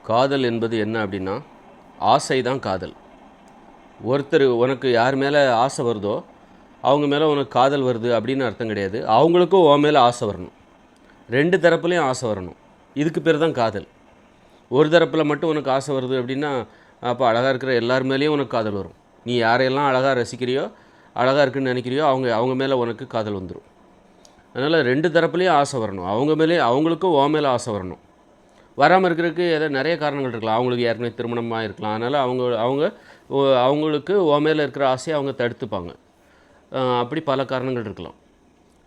காதல் என்பது என்ன அப்படின்னா, ஆசை தான் காதல். ஒருத்தர் உனக்கு யார் மேலே ஆசை வருதோ, அவங்க மேலே உனக்கு காதல் வருது அப்படின்னு அர்த்தம் கிடையாது. அவங்களுக்கும் உன் மேலே ஆசை வரணும். 2 தரப்புலையும் ஆசை வரணும். இதுக்கு பேர் தான் காதல். ஒரு தரப்பில் மட்டும் உனக்கு ஆசை வருது அப்படின்னா, அப்போ அழகாக இருக்கிற எல்லார் மேலேயும் உனக்கு காதல் வரும். நீ யாரையெல்லாம் அழகாக ரசிக்கிறியோ, அழகாக இருக்குன்னு நினைக்கிறியோ, அவங்க மேலே உனக்கு காதல் வந்துடும். அதனால் 2 தரப்புலையும் ஆசை வரணும். அவங்க மேலே அவங்களுக்கும் உன் மேலே ஆசை வரணும். வராமல் இருக்கிறதுக்கு ஏதோ நிறைய காரணங்கள் இருக்கலாம். அவங்களுக்கு ஏற்கனவே திருமணமாக இருக்கலாம். அதனால் அவங்களுக்கு உன் மேலே இருக்கிற ஆசையை அவங்க தடுத்துப்பாங்க. அப்படி பல காரணங்கள் இருக்கலாம்.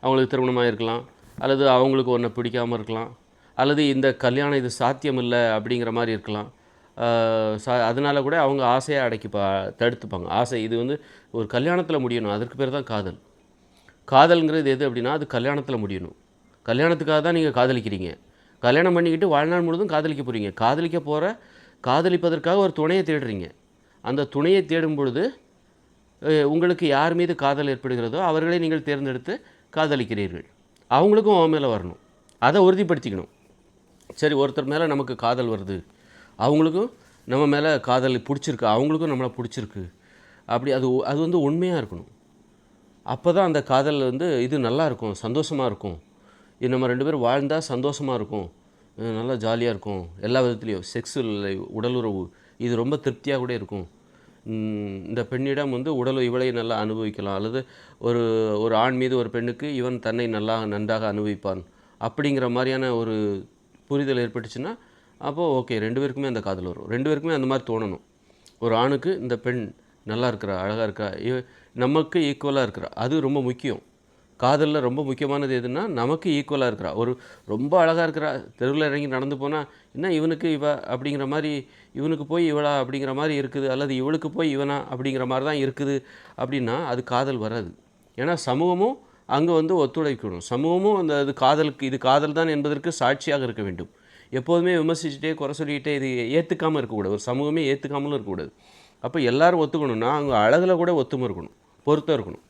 அவங்களுக்கு திருமணமாக இருக்கலாம், அல்லது அவங்களுக்கு ஒன்றை பிடிக்காமல் இருக்கலாம், அல்லது இந்த கல்யாணம் இது சாத்தியம் இல்லை அப்படிங்கிற மாதிரி இருக்கலாம். அதனால கூட அவங்க ஆசையை தடுத்துப்பாங்க. ஆசை இது ஒரு கல்யாணத்தில் முடியணும். அதற்கு பேர் தான் காதல். காதல்ங்கிறது எது அப்படின்னா, அது கல்யாணத்தில் முடியணும். கல்யாணத்துக்காக தான் நீங்கள் காதலிக்கிறீங்க. கல்யாணம் பண்ணிக்கிட்டு வாழ்நாள் முழுதும் காதலிக்க போகிறீங்க. காதலிப்பதற்காக ஒரு துணையை தேடுறீங்க. அந்த துணையை தேடும் பொழுது உங்களுக்கு யார் மீது காதல் ஏற்படுகிறதோ அவர்களை நீங்கள் தேர்ந்தெடுத்து காதலிக்கிறீர்கள். அவங்களுக்கும் அவன் மேலே வரணும். அதை உறுதிப்படுத்திக்கணும். சரி, ஒருத்தர் மேலே நமக்கு காதல் வருது, அவங்களுக்கும் நம்ம மேலே காதல் பிடிச்சிருக்கு, அவங்களுக்கும் நம்மளை பிடிச்சிருக்கு, அப்படி அது உண்மையாக இருக்கணும். அப்போ தான் அந்த காதல் இது நல்லா இருக்கும், சந்தோஷமாக இருக்கும். இது நம்ம 2 பேரும் வாழ்ந்தால் சந்தோஷமாக இருக்கும், நல்லா ஜாலியாக இருக்கும். எல்லா விதத்துலேயும் செக்ஸுவல் உடலுறவு இது ரொம்ப திருப்தியாக கூட இருக்கும். இந்த பெண்ணிடம் இவளை நல்லா அனுபவிக்கலாம், அல்லது ஒரு ஆண் மீது ஒரு பெண்ணுக்கு இவன் தன்னை நன்றாக அனுபவிப்பான் அப்படிங்கிற மாதிரியான ஒரு புரிதல் ஏற்பட்டுச்சுன்னா அப்போது ஓகே, 2 பேருக்குமே அந்த காதல் வரும். 2 பேருக்குமே அந்த மாதிரி தோணணும். ஒரு ஆணுக்கு இந்த பெண் நல்லா இருக்கிறா, அழகாக இருக்கா, நமக்கு ஈக்குவலாக இருக்கிறா, அது ரொம்ப முக்கியம். காதலில் ரொம்ப முக்கியமானது எதுன்னா, நமக்கு ஈக்குவலாக இருக்கிறா. ரொம்ப அழகாக இருக்கிறா, தெருவில் இறங்கி நடந்து போனால் என்ன இவனுக்கு இவ அப்படிங்கிற மாதிரி, இவனுக்கு போய் இவளா அப்படிங்கிற மாதிரி இருக்குது, அல்லது இவளுக்கு போய் இவனா அப்படிங்கிற மாதிரி தான் இருக்குது அப்படின்னா அது காதல் வராது. ஏன்னா சமூகமும் அங்கே ஒத்துழைக்கணும். சமூகமும் இது காதல் தான் என்பதற்கு சாட்சியாக இருக்க வேண்டும். எப்போதுமே விமர்சிச்சுட்டே குறை சொல்லிக்கிட்டே இது ஏற்றுக்காமல் இருக்கக்கூடாது. ஒரு சமூகமே ஏற்றுக்காமலும் இருக்கக்கூடாது. அப்போ எல்லோரும் ஒத்துக்கணும்னா அவங்க அழகில் கூட ஒத்துமை இருக்கணும், பொருத்தம் இருக்கணும்.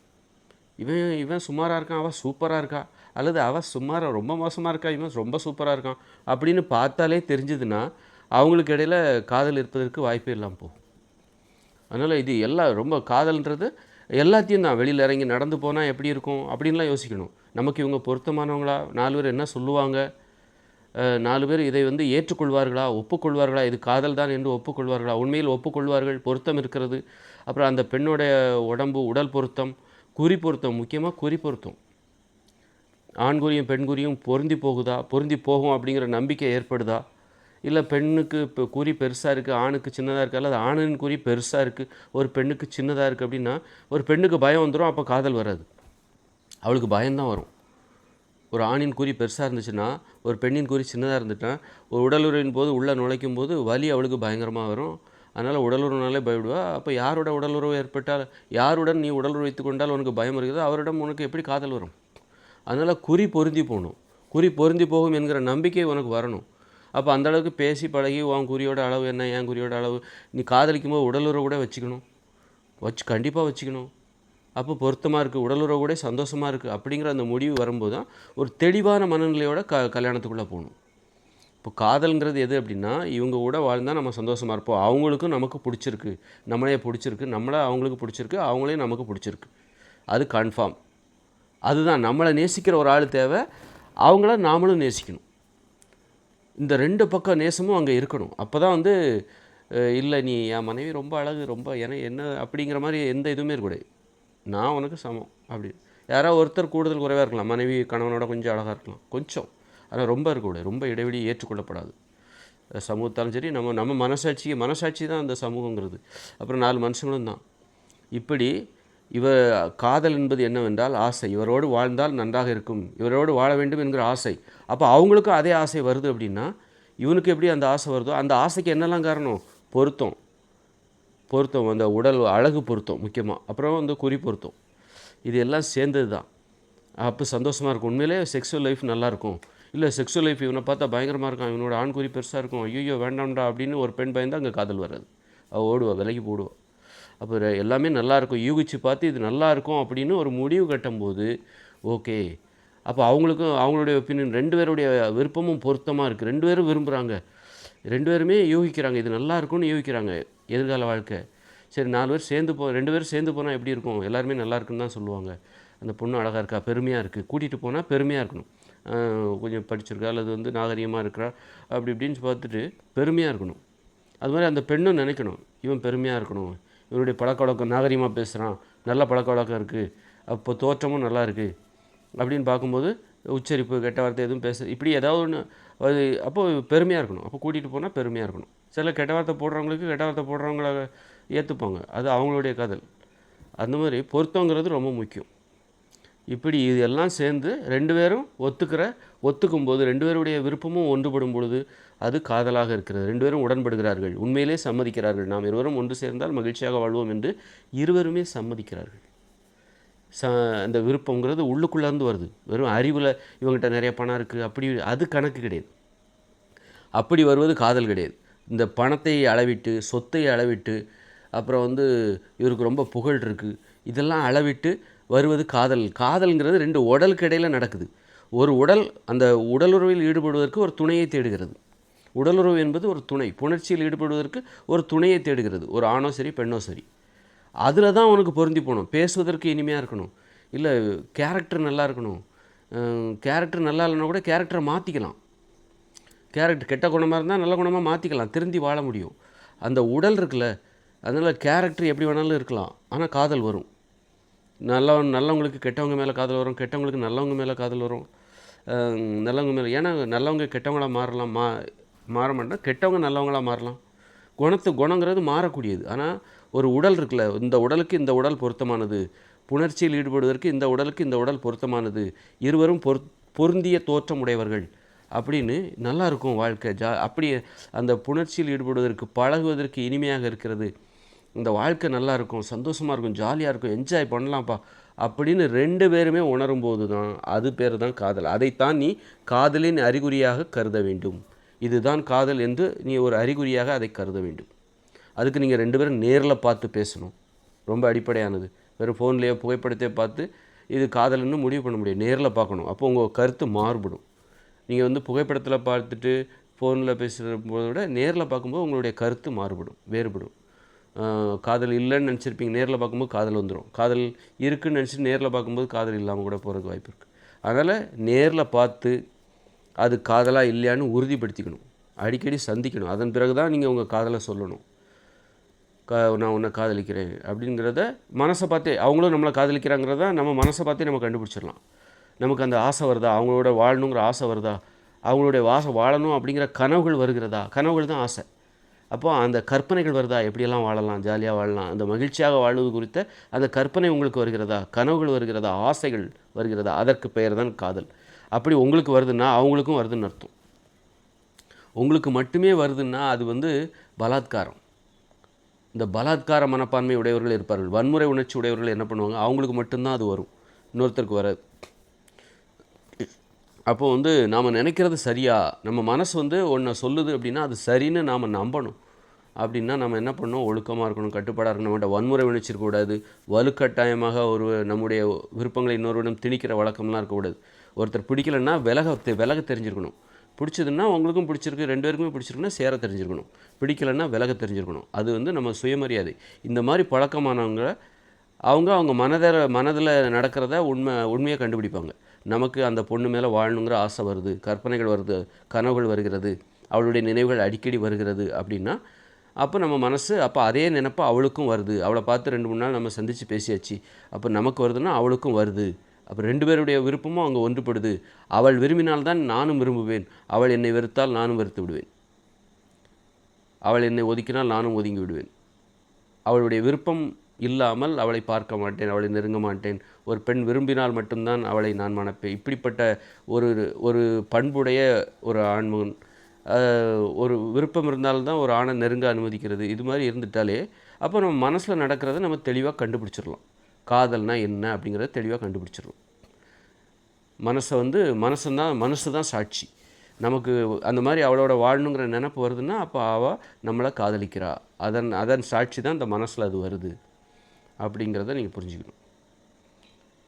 இவன் சுமாராக இருக்கான், அவள் சூப்பராக இருக்கா, அல்லது அவள் சுமாராக ரொம்ப மோசமாக இருக்கா, இவன் ரொம்ப சூப்பராக இருக்கான் அப்படின்னு பார்த்தாலே தெரிஞ்சுதுன்னா அவங்களுக்கு இடையில் காதல் இருப்பதற்கு வாய்ப்பே இல்லாமல் போகும். அதனால் இது ரொம்ப காதல்ன்றது எல்லாத்தையும் தான். வெளியில் இறங்கி நடந்து போனால் எப்படி இருக்கும் அப்படின்லாம் யோசிக்கணும். நமக்கு இவங்க பொருத்தமானவங்களா, 4 பேர் என்ன சொல்லுவாங்க, 4 பேர் இதை ஏற்றுக்கொள்வார்களா, ஒப்புக்கொள்வார்களா, இது காதல் தான் என்று ஒப்புக்கொள்வார்களா, உண்மையில் ஒப்புக்கொள்வார்கள், பொருத்தம் இருக்கிறது. அப்புறம் அந்த பெண்ணுடைய உடல் பொருத்தம், குறி பொருத்தம், முக்கியமாக குறி பொருத்தம், ஆண்குறியும் பெண்குறியும் பொருந்தி போகும் அப்படிங்கிற நம்பிக்கை ஏற்படுதா, இல்லை பெண்ணுக்கு இப்போ குறி பெருசாக இருக்குது, ஆணுக்கு சின்னதாக இருக்குது, அல்லது ஆணின் குறி பெருசாக இருக்குது, ஒரு பெண்ணுக்கு சின்னதாக இருக்குது அப்படின்னா ஒரு பெண்ணுக்கு பயம் வந்துடும். அப்போ காதல் வராது, அவளுக்கு பயம்தான் வரும். ஒரு ஆணின் குறி பெருசாக இருந்துச்சுன்னா, ஒரு பெண்ணின் குறி சின்னதாக இருந்துச்சுன்னா, ஒரு உடலுறவின் போது உள்ளே நுழைக்கும் போது வலி அவளுக்கு பயங்கரமாக வரும். அதனால் உடலுறவுனாலே பயப்படுவா. அப்போ யாரோட உடலுறவு ஏற்பட்டால், யாருடன் நீ உடலுறவு வைத்து கொண்டால் உனக்கு பயம் இருக்குதோ அவரிடம் உனக்கு எப்படி காதல் வரும்? அதனால் குறி பொருந்தி போகணும். குறி பொருந்தி போகும் என்கிற நம்பிக்கை உனக்கு வரணும். அப்போ அந்தளவுக்கு பேசி பழகி உன் குறியோட அளவு என்ன, என் குறியோட அளவு, நீ காதலிக்கும் போது உடலுறவு கூட வச்சுக்கணும், கண்டிப்பாக வச்சுக்கணும். அப்போ பொருத்தமாக இருக்குது, உடலுறவு கூட சந்தோஷமாக இருக்குது அப்படிங்கிற அந்த முடிவு வரும்போது தான் ஒரு தெளிவான மனநிலையோட கல்யாணத்துக்குள்ளே போகணும். இப்போ காதல்ங்கிறது எது அப்படின்னா, இவங்க கூட வாழ்ந்தால் நம்ம சந்தோஷமாக இருப்போம், அவங்களுக்கும் நமக்கு பிடிச்சிருக்கு, நம்மளே பிடிச்சிருக்கு, நம்மளை அவங்களுக்கு பிடிச்சிருக்கு, அவங்களையும் நமக்கு பிடிச்சிருக்கு, அது கன்ஃபார்ம். அதுதான் நம்மளை நேசிக்கிற ஒரு ஆள் தேவை, அவங்கள நாமளும் நேசிக்கணும். இந்த 2 பக்கம் நேசமும் அங்கே இருக்கணும். அப்போ தான் இல்லை நீ என் மனைவி ரொம்ப அழகு, ரொம்ப என்ன அப்படிங்கிற மாதிரி எந்த இதுவுமே இருக்கக்கூடாது. நான் உனக்கு சமம் அப்படி. யாராவது ஒருத்தர் கூடுதல் குறைவாக இருக்கலாம், மனைவி கணவனோட கொஞ்சம் அழகாக இருக்கலாம், கொஞ்சம், ஆனால் ரொம்ப இருக்கக்கூடாது. ரொம்ப இடைவெளி ஏற்றுக்கொள்ளப்படாது. சமூகத்தாலும் சரி, நம்ம மனசாட்சி தான் அந்த சமூகங்கிறது. அப்புறம் 4 மனுஷங்களும் தான். இப்படி காதல் என்பது என்னவென்றால் ஆசை. இவரோடு வாழ்ந்தால் நன்றாக இருக்கும், இவரோடு வாழ வேண்டும் என்கிற ஆசை. அப்போ அவங்களுக்கும் அதே ஆசை வருது அப்படின்னா, இவனுக்கு எப்படி அந்த ஆசை வருதோ அந்த ஆசைக்கு என்னெல்லாம் காரணம்? பொருத்தம், அந்த உடல் அழகு பொருத்தம் முக்கியமாக. அப்புறம் குறி பொருத்தம், இது எல்லாம் சேர்ந்தது தான். அப்போ சந்தோஷமாக இருக்கும். உண்மையிலே செக்ஸுவல் லைஃப் நல்லாயிருக்கும். இல்லை செக்ஸுவல் லைஃப் இவனை பார்த்தா பயங்கரமாக இருக்கான், இவனோட ஆண் குறி பெருசாக இருக்கும், ஐயோ வேண்டாம்டா அப்படின்னு ஒரு பெண் பயந்தால் அங்கே காதல் வராது. அவள் ஓடுவா, விலைக்கு போடுவா. அப்போ எல்லாமே நல்லாயிருக்கும், யூகிச்சு பார்த்து இது நல்லாயிருக்கும் அப்படின்னு ஒரு முடிவு கட்டும்போது ஓகே. அப்போ அவங்களுடைய ஒப்பீனியன், 2 பேருடைய விருப்பமும் பொருத்தமாக இருக்குது, 2 பேரும் விரும்புகிறாங்க, 2 பேருமே யோசிக்கிறாங்க, இது நல்லா இருக்கும்னு யோசிக்கிறாங்க எதிர்கால வாழ்க்கை. சரி 4 பேர் சேர்ந்து 2 பேரும் சேர்ந்து போனால் எப்படி இருக்கும்? எல்லாருமே நல்லா இருக்குன்னு தான் சொல்லுவாங்க. அந்த பொண்ணு அழகாக இருக்கா, பெருமையாக இருக்குது. கூட்டிகிட்டு போனால் பெருமையாக இருக்கணும். கொஞ்சம் படிச்சிருக்கா அல்லது வந்து நாகரிகமாக இருக்கிறா அப்படி இப்படின்னு பார்த்துட்டு பெருமையாக இருக்கணும். அது மாதிரி அந்த பெண்ணும் நினைக்கணும், இவன் பெருமையாக இருக்கணும், இவனுடைய பழக்க வழக்கம் நாகரிகமாக பேசுகிறான், நல்ல பழக்க வழக்கம் இருக்குது, அப்போ தோற்றமும் நல்லா இருக்குது அப்படின்னு பார்க்கும்போது உச்சரிப்பு கெட்ட வார்த்தை எதுவும் இப்படி ஏதாவது ஒன்று அது அப்போது பெருமையாக இருக்கணும். அப்போ கூட்டிகிட்டு போனால் பெருமையாக இருக்கணும். சில கெட்ட வார்த்தை போடுறவங்களுக்கு கெட்ட வார்த்தை போடுறவங்கள ஏற்றுப்பாங்க, அது அவங்களுடைய காதல். அந்த மாதிரி பொருத்தங்கிறது ரொம்ப முக்கியம். இப்படி இது எல்லாம் சேர்ந்து 2 பேரும் ஒத்துக்கும்போது 2 பேருடைய விருப்பமும் ஒன்றுபடும் பொழுது அது காதலாக இருக்கிறது. 2 பேரும் உடன்படுகிறார்கள், உண்மையிலே சம்மதிக்கிறார்கள். நாம் இருவரும் ஒன்று சேர்ந்தால் மகிழ்ச்சியாக வாழ்வோம் என்று இருவருமே சம்மதிக்கிறார்கள். அந்த விருப்பங்கிறது உள்ளுக்குள்ளேருந்து வருது. வெறும் அறிவில் இவங்ககிட்ட நிறைய பணம் இருக்குது அப்படி அது கணக்கு கிடையாது. அப்படி வருவது காதல் கிடையாது. இந்த பணத்தை அளவிட்டு, சொத்தை அளவிட்டு, அப்புறம் வந்து இவருக்கு ரொம்ப புகழ் இருக்குது, இதெல்லாம் அளவிட்டு வருவது காதல். காதல்ங்கிறது 2 உடலுக்கு இடையில் நடக்குது. ஒரு உடல் அந்த உடலுறவில் ஈடுபடுவதற்கு ஒரு துணையை தேடுகிறது. உடலுறவு என்பது ஒரு துணை. புணர்ச்சியில் ஈடுபடுவதற்கு ஒரு துணையை தேடுகிறது. ஒரு ஆணோ சரி பெண்ணோ சரி. அதில் தான் அவனுக்கு பொருந்தி போகணும். பேசுவதற்கு இனிமையாக இருக்கணும், இல்லை கேரக்டர் நல்லா இருக்கணும். கேரக்டர் நல்லா இல்லைன்னா கூட கேரக்டரை மாற்றிக்கலாம். கேரக்டர் கெட்ட குணமாக இருந்தால் நல்ல குணமாக மாற்றிக்கலாம், திருந்தி வாழ முடியும். அந்த உடல் இருக்குல்ல, அதனால் கேரக்டர் எப்படி வேணாலும் இருக்கலாம், ஆனால் காதல் வரும். நல்லவங்களுக்கு கெட்டவங்க மேலே காதல் வரும், கெட்டவங்களுக்கு நல்லவங்க மேலே காதல் வரும். நல்லவங்க மேலே, ஏன்னா நல்லவங்க கெட்டவங்களாக மாறலாம், மாற மாட்டோம், கெட்டவங்க நல்லவங்களாக மாறலாம். குணங்கிறது மாறக்கூடியது. ஆனால் ஒரு உடல் இருக்குல்ல, இந்த உடலுக்கு இந்த உடல் பொருத்தமானது, புணர்ச்சியில் ஈடுபடுவதற்கு இந்த உடலுக்கு இந்த உடல் பொருத்தமானது, இருவரும் பொருந்திய தோற்றம் உடையவர்கள் அப்படின்னு நல்லா இருக்கும் வாழ்க்கை. அப்படி அந்த புணர்ச்சியில் ஈடுபடுவதற்கு பழகுவதற்கு இனிமையாக இருக்கிறது. இந்த வாழ்க்கை நல்லா இருக்கும், சந்தோஷமாக இருக்கும், ஜாலியாக இருக்கும், என்ஜாய் பண்ணலாம்ப்பா அப்படின்னு 2 பேருமே உணரும்போது தான் அது பேர் தான் காதல். அதைத்தான் நீ காதலின் அறிகுறியாக கருத வேண்டும். இதுதான் காதல் என்று நீ ஒரு அறிகுறியாக அதை கருத வேண்டும். அதுக்கு நீங்கள் 2 பேரும் நேரில் பார்த்து பேசணும். ரொம்ப அடிப்படையானது. வெறும் ஃபோன்லேயோ புகைப்படத்தையோ பார்த்து இது காதல்னு முடிவு பண்ண முடியாது. நேரில் பார்க்கணும். அப்போ உங்கள் கருத்து மாறுபடும். நீங்கள் வந்து புகைப்படத்தில் பார்த்துட்டு ஃபோனில் பேசுகிறத விட நேரில் பார்க்கும்போது உங்களுடைய கருத்து மாறுபடும், வேறுபடும். காதல் இல்லைன்னு நினச்சிருப்பீங்க, நேரில் பார்க்கும்போது காதல் வந்துடும். காதல் இருக்குதுன்னு நினச்சிட்டு நேரில் பார்க்கும்போது காதல் இல்லாமல் கூட போகிறதுக்கு வாய்ப்பு இருக்குது. அதனால் நேரில் பார்த்து அது காதலாக இல்லையான்னு உறுதிப்படுத்திக்கணும், அடிக்கடி சந்திக்கணும். அதன் பிறகு தான் நீங்கள் உங்கள் காதலை சொல்லணும். நான் உன்னை காதலிக்கிறேன் அப்படிங்கிறத மனசை பார்த்தே, அவங்களும் நம்மளை காதலிக்கிறாங்கிறத நம்ம மனசை பார்த்தே நம்ம கண்டுபிடிச்சிடலாம். நமக்கு அந்த ஆசை வருதா, அவங்களோட வாழணுங்கிற ஆசை வருதா, அவங்களுடைய வாழணும் அப்படிங்கிற கனவுகள் வருகிறதா. கனவுகள் தான் ஆசை. அப்போ அந்த கற்பனைகள் வருதா, எப்படியெல்லாம் வாழலாம், ஜாலியாக வாழலாம், அந்த மகிழ்ச்சியாக வாழ்வது குறித்த அந்த கற்பனை உங்களுக்கு வருகிறதா, கனவுகள் வருகிறதா, ஆசைகள் வருகிறதா, அதற்கு பெயர் தான் காதல். அப்படி உங்களுக்கு வருதுன்னா அவங்களுக்கும் வருதுன்னு அர்த்தம். உங்களுக்கு மட்டுமே வருதுன்னா அது வந்து பலாத்காரம். இந்த பலாத்கார மனப்பான்மை உடையவர்கள் இருப்பார்கள், வன்முறை உணர்ச்சி உடையவர்கள் என்ன பண்ணுவாங்க, அவங்களுக்கு மட்டும்தான் அது வரும், இன்னொருத்தருக்கு வராது. அப்போது வந்து நாம் நினைக்கிறது சரியா, நம்ம மனசு வந்து ஒன்றை சொல்லுது அப்படின்னா அது சரின்னு நாம் நம்பணும். அப்படின்னா நம்ம என்ன பண்ணணும், ஒழுக்கமாக இருக்கணும், கட்டுப்பாடாக இருக்கணும், நம்மகிட்ட வன்முறை உணர்ச்சி இருக்கக்கூடாது, வலுக்கட்டாயமாக நம்முடைய விருப்பங்களை இன்னொருவரிடம் திணிக்கிற வழக்கம்லாம் இருக்கக்கூடாது. ஒருத்தர் பிடிக்கலைன்னா விலக தெரிஞ்சிருக்கணும். பிடிச்சதுன்னா உங்களுக்கும் பிடிச்சிருக்கு, 2 பேருக்குமே பிடிச்சிருக்குன்னா சேர தெரிஞ்சிருக்கணும். பிடிக்கலைன்னா விலக தெரிஞ்சிருக்கணும். அது வந்து நம்ம சுயமரியாதை. இந்த மாதிரி பழக்கமானவங்க அவங்க மனதில் நடக்கிறத உண்மையாக கண்டுபிடிப்பாங்க. நமக்கு அந்த பொண்ணு மேலே வாழணுங்கிற ஆசை வருது, கற்பனைகள் வருது, கனவுகள் வருகிறது, அவளுடைய நினைவுகள் அடிக்கடி வருகிறது அப்படின்னா அப்போ நம்ம மனசு அப்போ அதே நினைப்போ அவளுக்கும் வருது. அவளை பார்த்து 2-3 நாள் நம்ம சந்தித்து பேசியாச்சு, அப்போ நமக்கு வருதுன்னா அவளுக்கும் வருது. அப்போ 2 பேருடைய விருப்பமும் அங்கே ஒன்றுபடுது. அவள் விரும்பினால்தான் நானும் விரும்புவேன், அவள் என்னை வெறுத்தால் நானும் வெறுத்து விடுவேன், அவள் என்னை ஒதுக்கினால் நானும் ஒதுங்கி விடுவேன். அவளுடைய விருப்பம் இல்லாமல் அவளை பார்க்க மாட்டேன், அவளை நெருங்க மாட்டேன். ஒரு பெண் விரும்பினால் மட்டும்தான் அவளை நான் மணப்பேன். இப்படிப்பட்ட ஒரு பண்புடைய ஒரு ஆண்மகன், ஒரு விருப்பம் இருந்தால்தான் ஒரு ஆணை நெருங்க அனுமதிக்கிறது. இது மாதிரி இருந்துட்டாலே அப்போ நம்ம மனசில் நடக்கிறத நம்ம தெளிவாக கண்டுபிடிச்சிடலாம். காதல்னால் என்ன அப்படிங்கிறத தெளிவாக கண்டுபிடிச்சிடலாம். மனசு தான் சாட்சி. நமக்கு அந்த மாதிரி அவளோட வாழணுங்கிற நினைப்பு வருதுன்னா அப்போ அவள் நம்மளை காதலிக்கிறா. அதன் சாட்சி தான் இந்த மனசில் அது வருது அப்படிங்கிறத நீங்கள் புரிஞ்சுக்கணும்.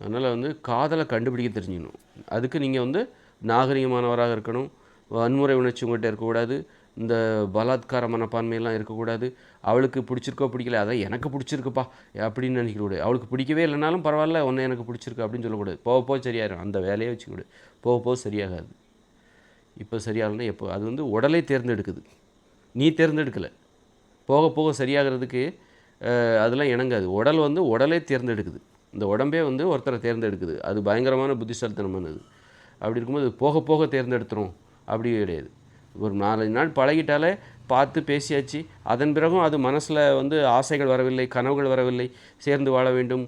அதனால் வந்து காதலை கண்டுபிடிக்க தெரிஞ்சுக்கணும். அதுக்கு நீங்கள் வந்து நாகரிகமானவராக இருக்கணும், வன்முறை உணர்ச்சி உங்கள்கிட்ட இருக்கக்கூடாது, இந்த பலாத்கார மனப்பான்மையெல்லாம் இருக்கக்கூடாது. அவளுக்கு பிடிச்சிருக்கோ பிடிக்கல, அதான் எனக்கு பிடிச்சிருக்குப்பா அப்படின்னு நினைக்கக்கூடாது. அவளுக்கு பிடிக்கவே இல்லைனாலும் பரவாயில்ல, ஒன்று எனக்கு பிடிச்சிருக்கு அப்படின்னு சொல்லக்கூடாது. போக போக சரியாயிடும். அந்த வேலையை வச்சுக்கூடாது. போக போக சரியாகாது. இப்போ சரியாகலன்னா எப்போ? அது வந்து உடலை தேர்ந்தெடுக்குது, நீ தேர்ந்தெடுக்கலை. போக போக சரியாகிறதுக்கு அதெல்லாம் இணங்காது. உடல் வந்து உடலே தேர்ந்தெடுக்குது. இந்த உடம்பே வந்து ஒருத்தரை தேர்ந்தெடுக்குது. அது பயங்கரமான புத்திசாலித்தனமானது. அப்படி இருக்கும்போது போக போக தேர்ந்தெடுத்துரும் அப்படி கிடையாது. ஒரு 4 நாள் பழகிட்டாலே பார்த்து பேசியாச்சு. அதன் பிறகும் அது மனசில் வந்து ஆசைகள் வரவில்லை, கனவுகள் வரவில்லை, சேர்ந்து வாழ வேண்டும்,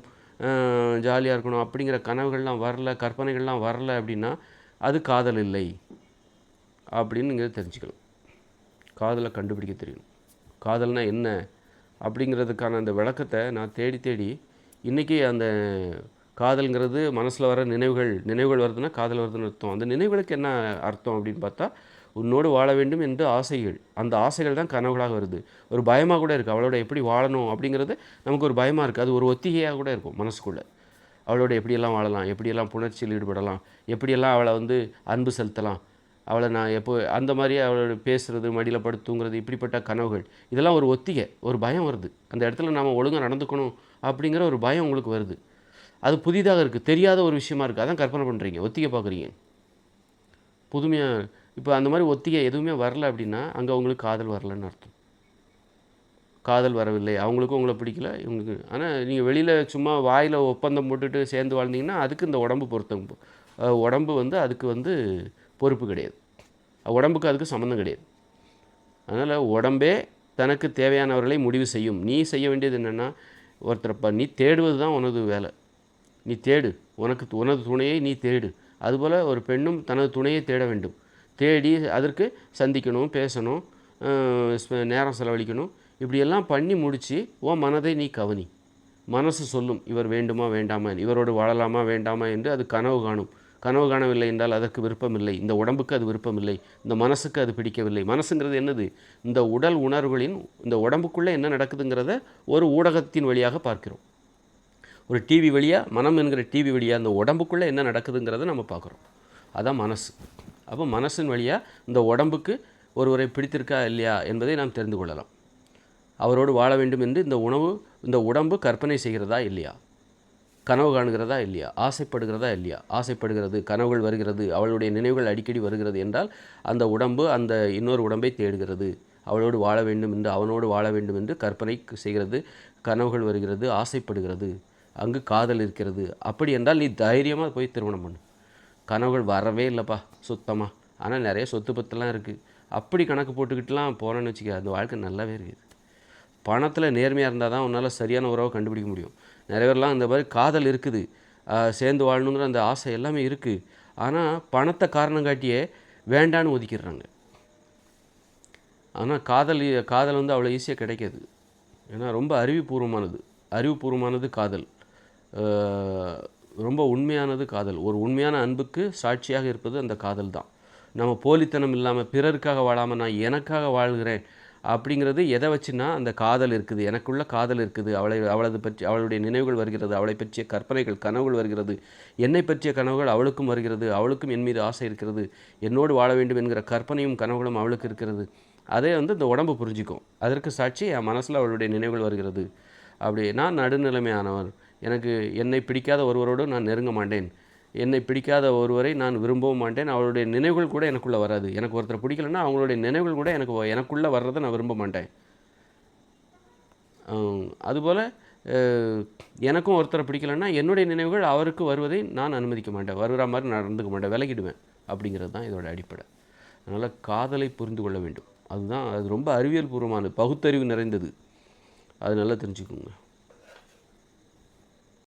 ஜாலியாக இருக்கணும் அப்படிங்கிற கனவுகள்லாம் வரல, கற்பனைகள்லாம் வரல அப்படின்னா அது காதல் இல்லை அப்படின்னு நீங்கள் தெரிஞ்சுக்கணும். காதலை கண்டுபிடிக்க தெரியணும். காதல்னால் என்ன அப்படிங்கிறதுக்கான அந்த விளக்கத்தை நான் தேடி தேடி இன்றைக்கி அந்த காதல்ங்கிறது மனசில் வர நினைவுகள் வருதுன்னா காதல் வருதுன்னு அர்த்தம். அந்த நினைவுகளுக்கு என்ன அர்த்தம் அப்படின்னு பார்த்தா, உன்னோடு வாழ வேண்டும் என்று ஆசைகள், அந்த ஆசைகள் தான் கனவுகளாக வருது. ஒரு பயமாக கூட இருக்குது. அவளோட எப்படி வாழணும் அப்படிங்கிறது நமக்கு ஒரு பயமாக இருக்குது. அது ஒரு ஒத்திகையாக கூட இருக்கும் மனசுக்குள்ளே. அவளோட எப்படியெல்லாம் வாழலாம், எப்படியெல்லாம் புணர்ச்சியில் ஈடுபடலாம், எப்படியெல்லாம் அவளை வந்து அன்பு செலுத்தலாம், அவளை நான் எப்போ அந்த மாதிரி அவளோட பேசுகிறது, மடியில் படுத்து தூங்குறது, இப்படிப்பட்ட கனவுகள் இதெல்லாம் ஒரு ஒத்திகை. ஒரு பயம் வருது. அந்த இடத்துல நாம் ஒழுங்காக நடந்துக்கணும் அப்படிங்கிற ஒரு பயம் உங்களுக்கு வருது. அது புதிதாக இருக்குது, தெரியாத ஒரு விஷயமா இருக்குது. அதான் கற்பனை பண்ணுறீங்க, ஒத்திகை பார்க்குறீங்க. புதுமையாக இப்போ அந்த மாதிரி ஒத்திகை எதுவுமே வரல அப்படின்னா அங்கே உங்களுக்கு காதல் வரலன்னு அர்த்தம். காதல் வரவில்லை, அவங்களுக்கும் உங்களை பிடிக்கல, இவங்களுக்கு. ஆனால் நீங்கள் வெளியில் சும்மா வாயில் ஒப்பந்தம் போட்டுட்டு சேர்ந்து வாழ்ந்தீங்கன்னா அதுக்கு இந்த உடம்பு பொருத்தம். உடம்பு வந்து அதுக்கு வந்து பொறுப்பு கிடையாது. உடம்புக்கு அதுக்கு சம்மந்தம் கிடையாது. அதனால் உடம்பே தனக்கு தேவையானவர்களை முடிவு செய்யும். நீ செய்ய வேண்டியது என்னென்னா, ஒருத்தரப்பா நீ தேடுவது தான் உனது வேலை. நீ தேடு, உனது துணையை நீ தேடு. அதுபோல் ஒரு பெண்ணும் தனது துணையை தேட வேண்டும். தேடி அதற்கு சந்திக்கணும், பேசணும், நேரம் செலவழிக்கணும். இப்படியெல்லாம் பண்ணி முடித்து உன் மனதை நீ கவனி. மனசு சொல்லும், இவர் வேண்டுமா வேண்டாமா, இவரோடு வாழலாமா வேண்டாமா என்று அது கனவு காணும். கனவு காணவில்லை என்றால் அதற்கு விருப்பமில்லை. இந்த உடம்புக்கு அது விருப்பமில்லை, இந்த மனசுக்கு அது பிடிக்கவில்லை. மனசுங்கிறது என்னது? இந்த உடல் உணர்வுகளின் இந்த உடம்புக்குள்ளே என்ன நடக்குதுங்கிறத ஒரு ஊடகத்தின் வழியாக பார்க்கிறோம். ஒரு டிவி வழியாக, மனம் என்கிற டிவி வழியாக இந்த உடம்புக்குள்ளே என்ன நடக்குதுங்கிறத நம்ம பார்க்குறோம். அதான் மனசு. அப்போ மனசின் வழியாக இந்த உடம்புக்கு ஒருவரை பிடித்திருக்கா இல்லையா என்பதை நாம் தெரிந்து கொள்ளலாம். அவரோடு வாழ வேண்டும் என்று இந்த உடம்பு கற்பனை செய்கிறதா இல்லையா, கனவு காணுகிறதா இல்லையா, ஆசைப்படுகிறதா இல்லையா. ஆசைப்படுகிறது, கனவுகள் வருகிறது, அவளுடைய நினைவுகள் அடிக்கடி வருகிறது என்றால் அந்த உடம்பு அந்த இன்னொரு உடம்பை தேடுகிறது. அவளோடு வாழ வேண்டும் என்று, அவனோடு வாழ வேண்டும் என்று கற்பனை செய்கிறது, கனவுகள் வருகிறது, ஆசைப்படுகிறது. அங்கு காதல் இருக்கிறது. அப்படி என்றால் நீ தைரியமாக போய் திருமணம் பண்ணு. கனவுகள் வரவே இல்லைப்பா சுத்தமாக, ஆனால் நிறைய சொத்து பத்தெல்லாம் இருக்குது, அப்படி கணக்கு போட்டுக்கிட்டுலாம் போனேன்னு வச்சுக்க, அந்த வாழ்க்கை நல்லாவே இருக்குது. பணத்தில் நேர்மையாக இருந்தால் தான் உன்னால் சரியான உறவை கண்டுபிடிக்க முடியும். நிறைய பேர்லாம் இந்த மாதிரி காதல் இருக்குது, சேர்ந்து வாழணுங்கிற அந்த ஆசை எல்லாமே இருக்குது, ஆனால் பணத்தை காரணம் காட்டியே வேண்டான்னு ஒதுக்கிடுறாங்க. ஆனால் காதல் வந்து அவ்வளோ ஈஸியாக கிடைக்காது. ஏன்னா ரொம்ப அறிவுபூர்வமானது காதல். ரொம்ப உண்மையானது காதல். ஒரு உண்மையான அன்புக்கு சாட்சியாக இருப்பது அந்த காதல் தான். நம்ம போலித்தனம் இல்லாமல் பிறருக்காக வாழாமல் நான் எனக்காக வாழ்கிறேன் அப்படிங்கிறது எதை வச்சுன்னா அந்த காதல் இருக்குது, எனக்குள்ள காதல் இருக்குது, அவளுடைய நினைவுகள் வருகிறது, அவளை பற்றிய கற்பனைகள் கனவுகள் வருகிறது, என்னை பற்றிய கனவுகள் அவளுக்கும் வருகிறது, அவளுக்கும் என் மீது ஆசை இருக்கிறது, என்னோடு வாழ வேண்டும் என்கிற கற்பனையும் கனவுகளும் அவளுக்கு இருக்கிறது. அதே வந்து இந்த உடம்பு புரிஞ்சிக்கும். அதற்கு சாட்சி என் மனசில் அவளுடைய நினைவுகள் வருகிறது. அப்படி நான் நடுநிலைமையானவர், எனக்கு என்னை பிடிக்காத ஒருவரோடு நான் நெருங்க மாட்டேன், என்னை பிடிக்காத ஒருவரை நான் விரும்பவும் மாட்டேன், அவளுடைய நினைவுகள் கூட எனக்குள்ளே வராது. எனக்கு ஒருத்தரை பிடிக்கலன்னா அவங்களுடைய நினைவுகள் கூட எனக்குள்ளே வர்றதை நான் விரும்ப மாட்டேன். அதுபோல் எனக்கும் ஒருத்தரை பிடிக்கலன்னா என்னுடைய நினைவுகள் அவருக்கு வருவதை நான் அனுமதிக்க மாட்டேன், வருகிற மாதிரி நடந்துக்க மாட்டேன், விலகிடுவேன். அப்படிங்கிறது தான் இதோட அடிப்படை. அதனால் காதலை புரிந்து கொள்ள வேண்டும். அது ரொம்ப அறிவியல் பூர்வமானது, பகுத்தறிவு நிறைந்தது. அது நல்லா தெரிஞ்சுக்கோங்க.